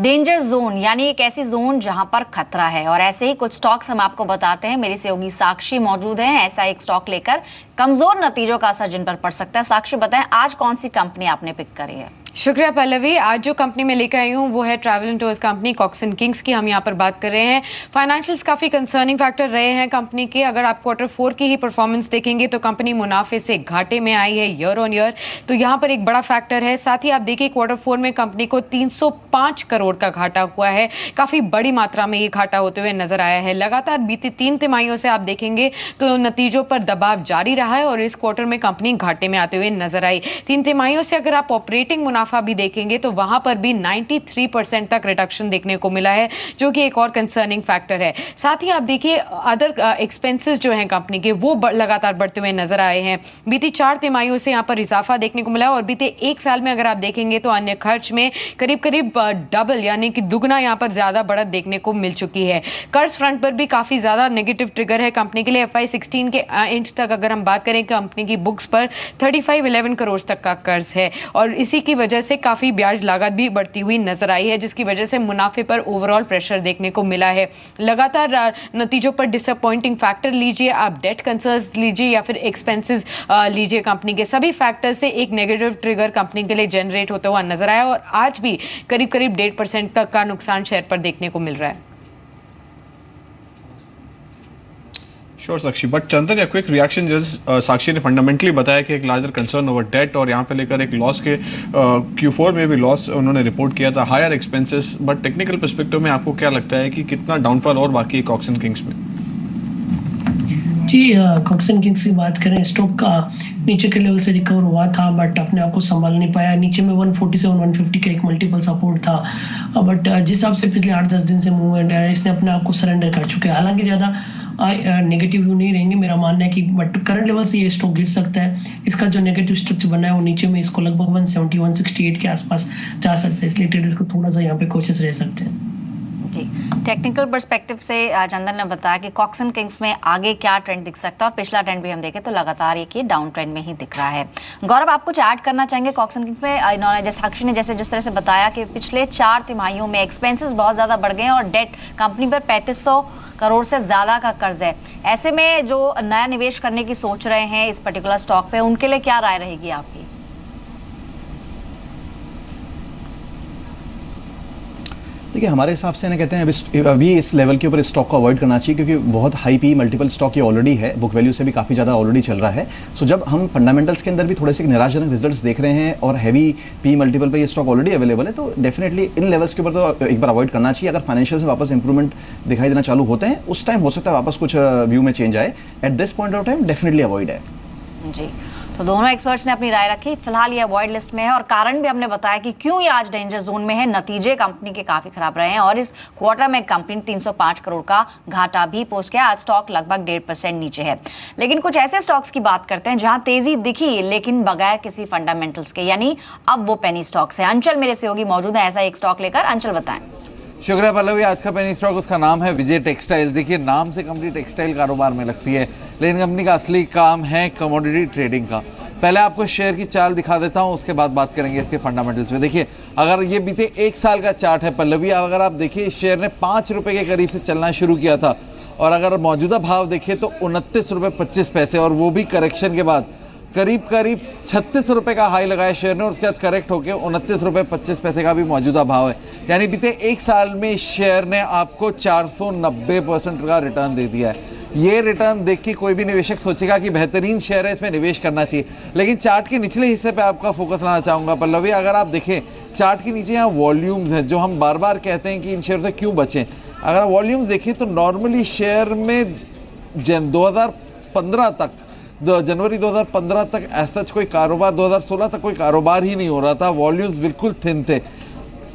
Danger zone यानी एक ऐसी जोन जहां पर खतरा है, और ऐसे ही कुछ स्टॉक्स हम आपको बताते हैं। मेरी सहयोगी साक्षी मौजूद है ऐसा एक स्टॉक लेकर, कमजोर नतीजों का असर जिन पर पड़ सकता है। साक्षी बताएं, आज कौन सी कंपनी आपने पिक करी है? शुक्रिया पल्लवी। आज जो कंपनी में लेकर आई हूँ वो है travel and tours company Coxon Kings की। हम यहाँ पर बात कर रहे हैं, फाइनेंशियल्स काफ़ी कंसर्निंग फैक्टर रहे हैं कंपनी के। अगर आप Q4 की ही परफॉर्मेंस देखेंगे तो कंपनी मुनाफे से घाटे में आई है ईयर ऑन ईयर, तो यहाँ पर एक बड़ा फैक्टर है। साथ ही आप देखिए Q4 में कंपनी को 305 करोड़ का घाटा हुआ है, काफ़ी बड़ी मात्रा में ये घाटा होते हुए नजर आया है। लगातार बीते 3 तिमाहियों से आप देखेंगे तो नतीजों पर दबाव जारी रहा है और इस क्वार्टर में कंपनी घाटे में आते हुए नजर आई। 3 तिमाहियों से अगर आप ऑपरेटिंग मुनाफा भी देखेंगे तो वहां पर भी 93% तक रिडक्शन देखने को मिला है, जो कि एक और कंसर्निंग फैक्टर है। साथ ही आप देखिए अदर एक्सपेंसेस जो हैं कंपनी के वो लगातार बढ़ते हुए नजर आए हैं। बीती 4 तिमाहियों से यहां पर इजाफा देखने को मिला है और बीते 1 साल में अगर आप देखेंगे तो अन्य खर्च में करीब करीब डबल यानी कि दुगना यहां पर ज्यादा बढ़त देखने को मिल चुकी है। कर्ज फ्रंट पर भी काफी ज्यादा नेगेटिव ट्रिगर है कंपनी के लिए। FY16 के एंड तक अगर हम बात करें कंपनी की बुक्स पर 3511 करोड़ तक का कर्ज है और इसी की वजह से काफी ब्याज लागत भी बढ़ती हुई नजर आई है, जिसकी वजह से मुनाफे पर ओवरऑल प्रेशर देखने को मिला है। लगातार नतीजों पर डिसअपॉइंटिंग फैक्टर लीजिए, आप डेट कंसर्न्स लीजिए या फिर एक्सपेंसेस लीजिए, कंपनी के सभी फैक्टर से एक नेगेटिव ट्रिगर कंपनी के लिए जनरेट होता हुआ नजर आया और आज भी करीब करीब 1.5% तक का नुकसान शेयर पर देखने को मिल रहा है। श्योर साक्षी, बट चंदन, या क्विक रिएक्शन, जैसे साक्षी ने फंडामेंटली बताया कि एक लार्जर कंसर्न ओवर डेट और यहाँ पे लेकर एक लॉस के Q4 में भी लॉस उन्होंने रिपोर्ट किया था, higher expenses, but technical perspective में आपको क्या लगता है कि कितना डाउनफॉल और बाकी है कॉक्सन किंग्स में? जी, कॉक्सन किंग्स की बात करें, स्टॉक का नीचे के लेवल से रिकवर हुआ था बट अपने आप को संभाल नहीं पाया। नीचे में 147-150 का एक मल्टीपल सपोर्ट था, बट जिस हिसाब से पिछले 8-10 दिन से मूवमेंट है इसने अपने आप को सरेंडर कर चुके हैं। हालांकि ज़्यादा नेगेटिव व्यू नहीं रहेंगे, मेरा मानना है कि बट करंट लेवल से ये स्टॉक गिर सकता है। इसका जो नेगेटिव स्ट्रक्चर बना है वो नीचे में इसको लगभग 170-168 के आसपास जा सकता है, इसलिए ट्रेडर्स को थोड़ा सा यहाँ पे कोशिश रह सकते हैं। जी, टेक्निकल पर्सपेक्टिव से चंदन ने बताया कि कॉक्सन किंग्स में आगे क्या ट्रेंड दिख सकता है और पिछला ट्रेंड भी हम देखें तो लगातार एक ही डाउन ट्रेंड में ही दिख रहा है। गौरव, आप कुछ ऐड करना चाहेंगे कॉक्सन किंग्स में? इन्होंने जैसे साक्षी ने जिस तरह से बताया कि पिछले 4 तिमाहियों में एक्सपेंसेस बहुत ज़्यादा बढ़ गए हैं और डेट कंपनी पर 3500 करोड़ से ज़्यादा का कर्ज है। ऐसे में जो नया निवेश करने की सोच रहे हैं इस पर्टिकुलर स्टॉक पे, उनके लिए क्या राय रहेगी आपकी? देखिए, हमारे हिसाब से ना कहते हैं अभी इस लेवल के ऊपर इस स्टॉक को अवॉइड करना चाहिए, क्योंकि बहुत हाई पी मल्टीपल स्टॉक ये ऑलरेडी है, बुक वैल्यू से भी काफ़ी ज़्यादा ऑलरेडी चल रहा है। सो जब हम फंडामेंटल्स के अंदर भी थोड़े से निराशाजनक रिजल्ट्स देख रहे हैं और हैवी पी मल्टीपल पे ये स्टॉक ऑलरेडी अवेलेबल है, तो डेफिनेटली इन लेवल्स के ऊपर तो एक बार अवॉइड करना चाहिए। अगर फाइनेंशियल से वापस इंप्रूवमेंट दिखाई देना चालू होते हैं उस टाइम हो सकता है वापस कुछ व्यू में चेंज आए। At this point of time definitely avoid है। जी, तो दोनों एक्सपर्ट्स ने अपनी राय रखी। फिलहाल ये अवॉइड लिस्ट में है और कारण भी हमने बताया कि क्यों ये आज डेंजर जोन में है। नतीजे कंपनी के काफी खराब रहे हैं और इस क्वार्टर में कंपनी 305 करोड़ का घाटा भी पोस्ट किया। आज स्टॉक लगभग 1.5% नीचे है। लेकिन कुछ ऐसे स्टॉक्स की बात करते हैं जहां तेजी दिखी लेकिन बगैर किसी फंडामेंटल्स के, यानी अब वो पेनी स्टॉक्स है। अंचल मेरे सहयोगी मौजूद है ऐसा एक स्टॉक लेकर। अंचल, बताएं। शुक्रिया पल्लवी। आज का पेनी स्टॉक, उसका नाम है विजय टेक्सटाइल। देखिए, नाम से कंपनी टेक्सटाइल कारोबार में लगती है, लेकिन कंपनी का असली काम है कमोडिटी ट्रेडिंग का। पहले आपको शेयर की चाल दिखा देता हूं, उसके बाद बात करेंगे इसके फंडामेंटल्स में। देखिए, अगर ये बीते 1 साल का चार्ट है पल्लवी, अगर आप देखिए इस शेयर ने 5 रुपये के करीब से चलना शुरू किया था और अगर मौजूदा भाव देखिए तो 29 रुपये 25 पैसे, और वो भी करेक्शन के बाद करीब 36 रुपये का हाई लगाया शेयर ने और उसके बाद करेक्ट होकर 29 रुपये 25 पैसे का भी मौजूदा भाव है। यानी बीते 1 साल में इस शेयर ने आपको 490% का रिटर्न दे दिया है। ये रिटर्न देख के कोई भी निवेशक सोचेगा कि बेहतरीन शेयर है, इसमें निवेश करना चाहिए। लेकिन चार्ट के निचले हिस्से पे आपका फोकस लाना चाहूँगा पल्लवी। अगर आप देखें चार्ट के नीचे यहाँ वॉल्यूम्स हैं, जो हम बार बार कहते हैं कि इन शेयर से क्यों बचें। अगर वॉल्यूम्स देखें तो नॉर्मली शेयर में 2015 तक, जनवरी 2015 तक ऐसा कोई कारोबार, 2016 तक कोई कारोबार ही नहीं हो रहा था। वॉल्यूम्स बिल्कुल थिन थे।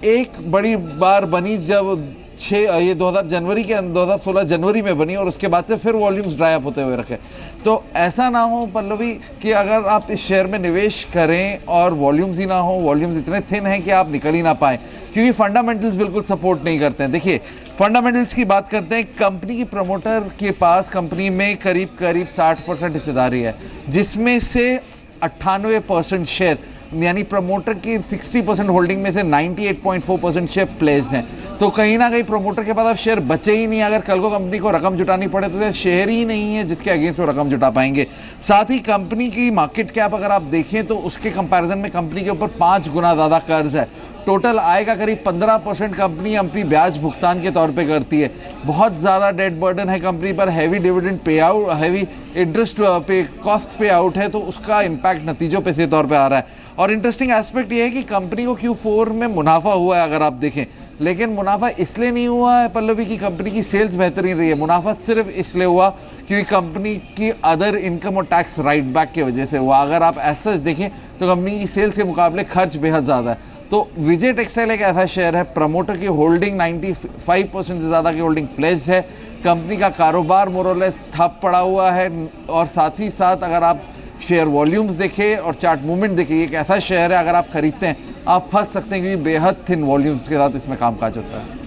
एक बड़ी बार बनी जब 2016 जनवरी में बनी और उसके बाद से फिर वॉल्यूम्स ड्राई अप होते हुए रखे। तो ऐसा ना हो पल्लवी कि अगर आप इस शेयर में निवेश करें और वॉल्यूम्स ही ना हो, वॉल्यूम्स इतने थिन हैं कि आप निकल ही ना पाएँ, क्योंकि फंडामेंटल्स बिल्कुल सपोर्ट नहीं करते हैं। देखिए, फंडामेंटल्स की बात करते हैं। कंपनी की प्रमोटर के पास कंपनी में करीब 60% हिस्सेदारी है, जिसमें से 98% शेयर यानी प्रमोटर की 60% होल्डिंग में से 98.4% शेयर प्लेस्ड हैं। तो कहीं ना कहीं प्रमोटर के पास अब शेयर बचे ही नहीं। अगर कल को कंपनी को रकम जुटानी पड़े तो शेयर ही नहीं है जिसके अगेंस्ट वो रकम जुटा पाएंगे। साथ ही कंपनी की मार्केट कैप अगर आप देखें तो उसके कंपैरिजन में कंपनी के ऊपर 5 गुना ज़्यादा कर्ज है। टोटल आय का करीब 15% कंपनी अपनी ब्याज भुगतान के तौर पे करती है। बहुत ज़्यादा डेट बर्डन है कंपनी पर, heavy dividend pay out, heavy interest पे कॉस्ट पे आउट है, तो उसका इम्पैक्ट नतीजों पे से तौर पे आ रहा है। और इंटरेस्टिंग एस्पेक्ट ये है कि कंपनी को Q4 में मुनाफा हुआ है अगर आप देखें, लेकिन मुनाफा इसलिए नहीं हुआ है पल्लवी की कंपनी की सेल्स बेहतरीन रही है। मुनाफा सिर्फ इसलिए हुआ क्योंकि कंपनी की अदर इनकम और टैक्स राइट बैक की वजह से हुआ। अगर आप ऐसा देखें तो कंपनी की सेल्स के मुकाबले खर्च बेहद ज़्यादा है। तो विजय टेक्सटाइल एक ऐसा शेयर है, प्रमोटर की होल्डिंग 95% से ज़्यादा की होल्डिंग प्लेस्ड है। कंपनी का कारोबार मोरलेस ठप पड़ा हुआ है। और साथ ही साथ अगर आप शेयर वॉल्यूम्स देखें और चार्ट मूवमेंट देखें, एक ऐसा शेयर है अगर आप खरीदते हैं आप फंस सकते हैं क्योंकि बेहद थिन वॉल्यूम्स के साथ इसमें कामकाज होता है।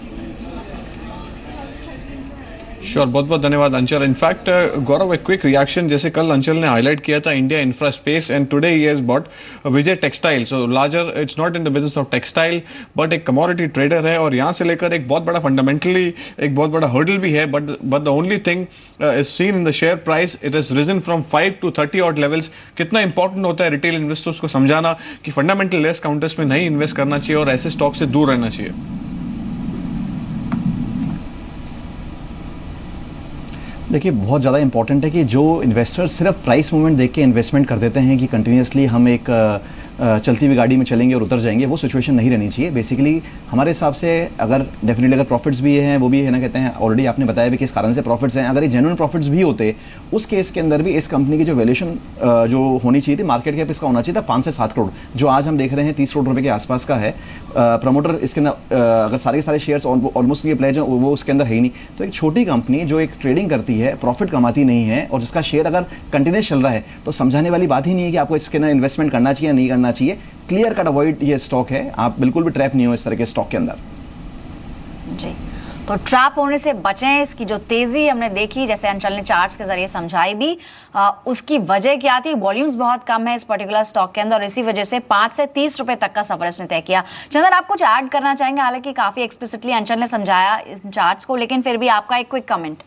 श्योर, बहुत बहुत धन्यवाद अंचल। इनफैक्ट गौरव, एक क्विक रिएक्शन, जैसे कल अंचल ने हाईलाइट किया था India infra space and today he has bot Vijay textile. So larger, it's not in the business of textile but एक कमोडिटी ट्रेडर है और यहाँ से लेकर एक बहुत बड़ा फंडामेंटली एक बहुत बड़ा हर्डल भी है। But the only thing is seen in the share price, it has risen from 5 to 30 odd levels. कितना इंपॉर्टेंट होता है रिटेल इन्वेस्टर्स को समझाना कि फंडामेंटल लेस काउंटर्स में नहीं इन्वेस्ट करना चाहिए और ऐसे स्टॉक से दूर रहना चाहिए। देखिए, बहुत ज़्यादा इंपॉर्टेंट है कि जो इन्वेस्टर्स सिर्फ प्राइस मूवमेंट देख के इन्वेस्टमेंट कर देते हैं कि कंटिन्यूसली हम एक चलती हुई गाड़ी में चलेंगे और उतर जाएंगे, वो सिचुएशन नहीं रहनी चाहिए। बेसिकली हमारे हिसाब से अगर डेफिनेटली अगर प्रॉफिट्स भी हैं, वो भी है ना, कहते हैं ऑलरेडी आपने बताया भी किस कारण से प्रॉफिट्स हैं, अगर ये जेन्युइन प्रॉफिट्स भी होते उस केस के अंदर भी इस कंपनी की जो वैल्यूएशन जो होनी चाहिए थी, मार्केट कैप इसका होना चाहिए था 5 से 7 करोड़, जो आज हम देख रहे हैं 30 करोड़ रुपये के आसपास का है। प्रमोटर इसके अंदर अगर सारे के सारे शेयर्स ऑलमोस्ट ये प्लेज वो उसके अंदर है ही नहीं। तो एक छोटी कंपनी जो एक ट्रेडिंग करती है, प्रॉफिट कमाती नहीं है और जिसका शेयर अगर कंटिन्यूस चल रहा है, तो समझाने वाली बात ही नहीं है कि आपको इसके अंदर इन्वेस्टमेंट करना चाहिए या नहीं करना चाहिए। क्लियर कट अवॉइड ये स्टॉक है, आप बिल्कुल भी ट्रैप नहीं हो इस तरह के स्टॉक के अंदर। जी, तो ट्रैप होने से बचें। इसकी जो तेजी हमने देखी, जैसे अंचल ने चार्ट्स के जरिए समझाई भी, उसकी वजह क्या थी? वॉल्यूम्स बहुत कम है इस पर्टिकुलर स्टॉक के अंदर और इसी वजह से 5 से 30 रुपए तक का सफर इसने तय किया। चंदन, आप कुछ ऐड करना चाहेंगे? हालांकि काफी एक्सप्लिसिटली अंचल ने समझाया इस चार्ट्स को, लेकिन फिर भी आपका एक क्विक कमेंट।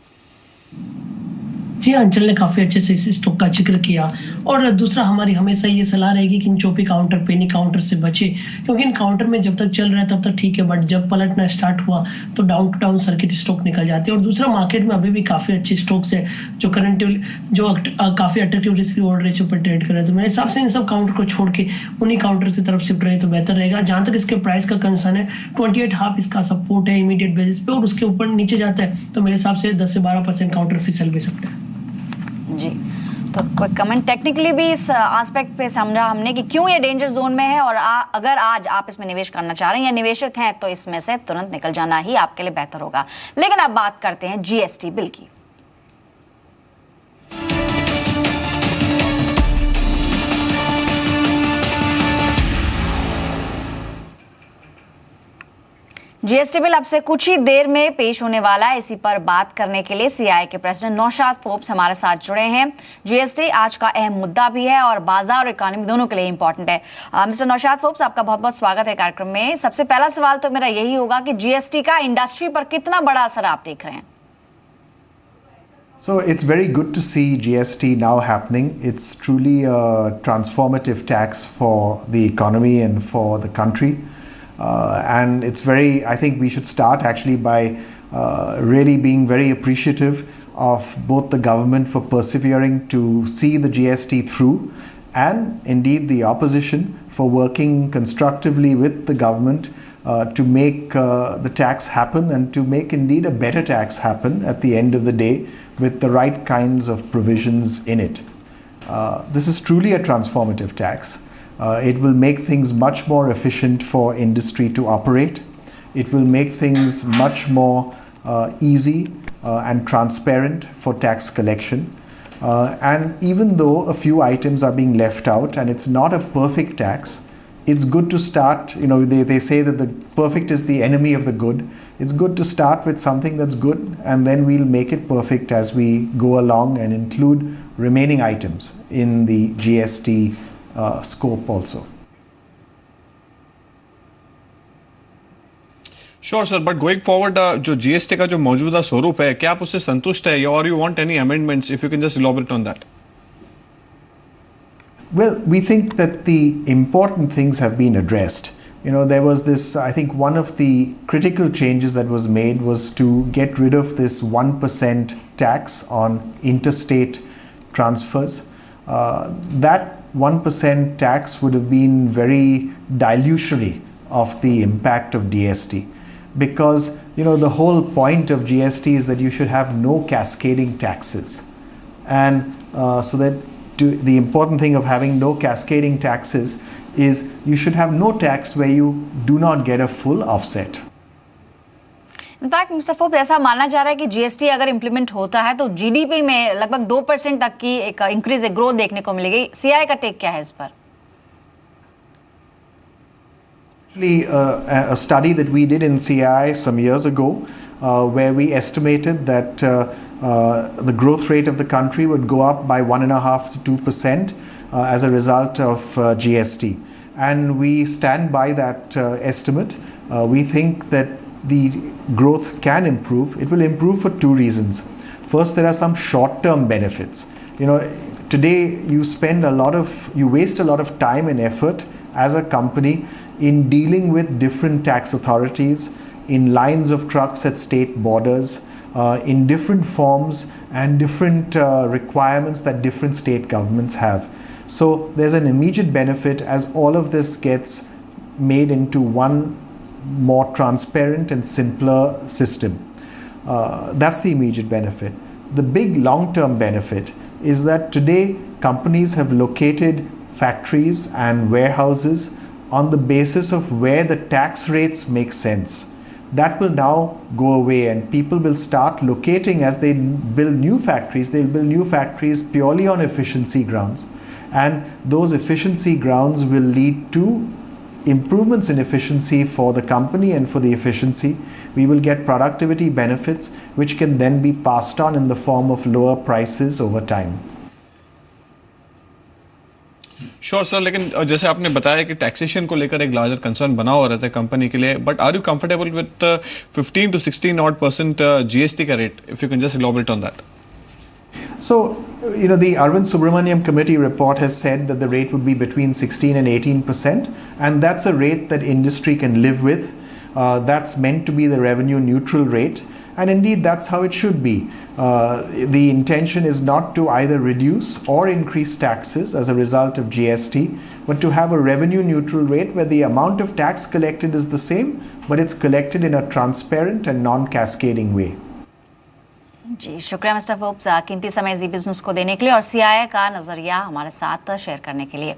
जी, अंचल ने काफी अच्छे से इस स्टॉक का जिक्र किया। और दूसरा, हमारी हमेशा ये सलाह रहेगी कि इन चोपी काउंटर, पेनी काउंटर से बचे, क्योंकि इन काउंटर में जब तक चल रहा है तब तक ठीक है, बट जब पलटना स्टार्ट हुआ तो down to down circuit stock निकल जाते हैं। और दूसरा, मार्केट में अभी भी काफी अच्छे स्टॉक्स है जो काफी अट्रैक्टिव रिस्क रिवॉर्ड रेशियो पर ट्रेड कर रहे हैं। तो मेरे हिसाब से इन सब काउंटर को छोड़ के उन्हीं काउंटर की तरफ शिफ्ट रहे तो बेहतर रहेगा। जहां तक इसके प्राइस का कंसर्न है, 28.5 इसका सपोर्ट है इमीडिएट बेसिस पे, और उसके ऊपर नीचे जाता है तो मेरे हिसाब से 10 से 12% काउंटर फिसल भी सकता है। जी, तो कोई कमेंट? टेक्निकली भी इस एस्पेक्ट पे समझा हमने कि क्यों ये डेंजर जोन में है और अगर आज आप इसमें निवेश करना चाह रहे हैं या निवेशक हैं तो इसमें से तुरंत निकल जाना ही आपके लिए बेहतर होगा। लेकिन अब बात करते हैं जीएसटी बिल की। जीएसटी बिल अब से कुछ ही देर में पेश होने वाला है। इसी पर बात करने के लिए सीआईआई के प्रेसिडेंट नौशाद फोर्ब्स हमारे साथ जुड़े हैं। जीएसटी आज का अहम मुद्दा भी है और बाजार और इकोनॉमी दोनों के लिए इंपॉर्टेंट है। मिस्टर नौशाद फोर्ब्स, आपका बहुत बहुत स्वागत है कार्यक्रम में। सबसे पहला सवाल तो मेरा यही होगा कि जीएसटी का इंडस्ट्री पर कितना बड़ा असर आप देख रहे हैं? So it's very good to see GST now happening. It's truly a transformative tax for the economy and for the country. And it's I think we should start actually by really being very appreciative of both the government for persevering to see the GST through, and indeed the opposition for working constructively with the government to make the tax happen and to make indeed a better tax happen at the end of the day with the right kinds of provisions in it. This is truly a transformative tax. It will make things much more efficient for industry to operate. It will make things much more easy and transparent for tax collection. And even though a few items are being left out and it's not a perfect tax, it's good to start, they say that the perfect is the enemy of the good. It's good to start with something that's good and then we'll make it perfect as we go along and include remaining items in the GST scope also. Sure sir, but going forward जो GST का जो मौजूदा स्वरूप है, क्या आप उससे संतुष्ट है और you want any amendments? If you can just elaborate on that. Well, we think that the important things have been addressed. You know, there was this, I think one of the critical changes that was made was to get rid of this 1% tax on interstate transfers. That 1% tax would have been very dilutionary of the impact of GST, because, you know, the whole point of GST is that you should have no cascading taxes. And so that the important thing of having no cascading taxes is you should have no tax where you do not get a full offset. In fact mister Forbes, ऐसा माना जा रहा है कि GST अगर implement होता है तो जीडीपी में लगभग 2% तक की एक इंक्रीज, एक ग्रोथ देखने को मिलेगी. सीआई का टेक क्या है इस पर? Actually, a study that we did in CI some years ago, where we estimated that the growth rate of the country would go up by 1.5 to 2% as a result of GST, and we stand by that estimate. We think that the growth can improve. It will improve for two reasons. First, there are some short-term benefits. You know, today you waste a lot of time and effort as a company in dealing with different tax authorities, in lines of trucks at state borders, in different forms and different requirements that different state governments have. So there's an immediate benefit as all of this gets made into one more transparent and simpler system. That's the immediate benefit. The big long-term benefit is that today companies have located factories and warehouses on the basis of where the tax rates make sense. That will now go away, and people will start locating, as they build new factories, they'll build new factories purely on efficiency grounds, and those efficiency grounds will lead to improvements in efficiency for the company and for the efficiency. We will get productivity benefits which can then be passed on in the form of lower prices over time. Sure sir, लेकिन जैसे आपने बताया कि taxation को लेकर एक larger concern बना हुआ रहता है कंपनी के लिए, but are you comfortable with 15 to 16% GST का rate? If you can just elaborate on that. So, you know, the Arvind Subramaniam committee report has said that the rate would be between 16 and 18%, and that's a rate that industry can live with. That's meant to be the revenue neutral rate, and indeed that's how it should be. The intention is not to either reduce or increase taxes as a result of GST, but to have a revenue neutral rate where the amount of tax collected is the same, but it's collected in a transparent and non-cascading way. जी शुक्रिया mister Forbes, कीमती समय जी business को देने के लिए और CII का नजरिया हमारे साथ शेयर करने के लिए.